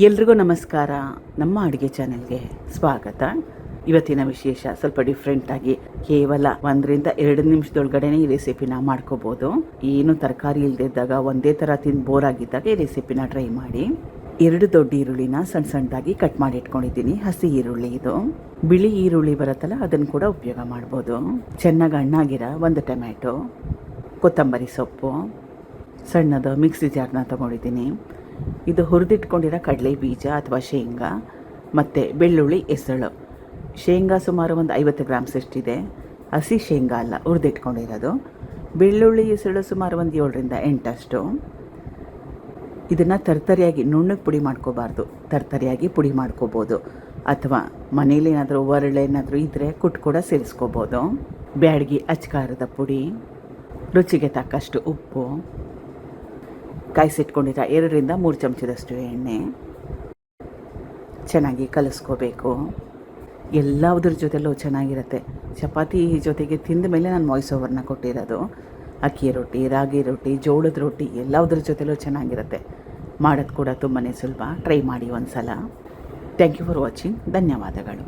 ಎಲ್ರಿಗೂ ನಮಸ್ಕಾರ. ನಮ್ಮ ಅಡುಗೆ ಚಾನೆಲ್ಗೆ ಸ್ವಾಗತ. ಇವತ್ತಿನ ವಿಶೇಷ ಸ್ವಲ್ಪ ಡಿಫ್ರೆಂಟಾಗಿ ಕೇವಲ 1-2 ನಿಮಿಷದೊಳಗಡೆ ಈ ರೆಸಿಪಿನ ಮಾಡ್ಕೋಬೋದು. ಏನು ತರಕಾರಿ ಇಲ್ಲದಿದ್ದಾಗ ಒಂದೇ ಥರ ತಿಂದು ಬೋರ್ ಆಗಿದ್ದಾಗ ಈ ರೆಸಿಪಿನ ಟ್ರೈ ಮಾಡಿ. 2 ದೊಡ್ಡ ಈರುಳ್ಳಿನ ಸಣ್ಣ ಸಣ್ಣದಾಗಿ ಕಟ್ ಮಾಡಿ ಇಟ್ಕೊಂಡಿದ್ದೀನಿ. ಹಸಿ ಈರುಳ್ಳಿ ಇದು. ಬಿಳಿ ಈರುಳ್ಳಿ ಬರುತ್ತಲ್ಲ ಅದನ್ನು ಕೂಡ ಉಪಯೋಗ ಮಾಡ್ಬೋದು. ಚೆನ್ನಾಗಿ ಹಣ್ಣಾಗಿರೋ 1 ಟೊಮ್ಯಾಟೊ, ಕೊತ್ತಂಬರಿ ಸೊಪ್ಪು, ಸಣ್ಣದು ಮಿಕ್ಸಿ ಜಾರ್ನ ತೊಗೊಂಡಿದ್ದೀನಿ. ಇದು ಹುರಿದಿಟ್ಕೊಂಡಿರೋ ಕಡಲೆ ಬೀಜ ಅಥವಾ ಶೇಂಗಾ ಮತ್ತು ಬೆಳ್ಳುಳ್ಳಿ ಎಸಳು. ಶೇಂಗಾ ಸುಮಾರು ಒಂದು 50 ಗ್ರಾಮ್ಸ್ ಎಷ್ಟಿದೆ. ಹಸಿ ಶೇಂಗಾ ಅಲ್ಲ, ಹುರಿದಿಟ್ಕೊಂಡಿರೋದು. ಬೆಳ್ಳುಳ್ಳಿ ಎಸಳು ಸುಮಾರು ಒಂದು 7-8 ಅಷ್ಟು. ಇದನ್ನು ತರ್ತರಿಯಾಗಿ ನುಣ್ಣಗೆ ಪುಡಿ ಮಾಡ್ಕೋಬಾರ್ದು, ತರ್ತರಿಯಾಗಿ ಪುಡಿ ಮಾಡ್ಕೋಬೋದು. ಅಥವಾ ಮನೇಲಿ ಏನಾದರೂ ಒರಳೇನಾದರೂ ಇದ್ದರೆ ಕುಟ್ಟು ಕೂಡ ಸೇರಿಸ್ಕೋಬೋದು. ಬ್ಯಾಡಗಿ ಅಚ್ಕಾರದ ಪುಡಿ, ರುಚಿಗೆ ತಕ್ಕಷ್ಟು ಉಪ್ಪು, ಕಾಯಿಸಿಟ್ಕೊಂಡಿರೋ 2-3 ಚಮಚದಷ್ಟು ಎಣ್ಣೆ. ಚೆನ್ನಾಗಿ ಕಲಿಸ್ಕೋಬೇಕು. ಎಲ್ಲದ್ರ ಜೊತೆಲೂ ಚೆನ್ನಾಗಿರುತ್ತೆ. ಚಪಾತಿ ಜೊತೆಗೆ ತಿಂದ ಮೇಲೆ ನಾನು ವಾಯ್ಸ್ ಓವರ್ನ ಕೊಟ್ಟಿರೋದು. ಅಕ್ಕಿ ರೊಟ್ಟಿ, ರಾಗಿ ರೊಟ್ಟಿ, ಜೋಳದ ರೊಟ್ಟಿ ಎಲ್ಲದ್ರ ಜೊತೆಲೂ ಚೆನ್ನಾಗಿರುತ್ತೆ. ಮಾಡೋದು ಕೂಡ ತುಂಬಾ ಸುಲಭ. ಟ್ರೈ ಮಾಡಿ ಒಂದು ಸಲ. Thank you for watching. ಧನ್ಯವಾದಗಳು.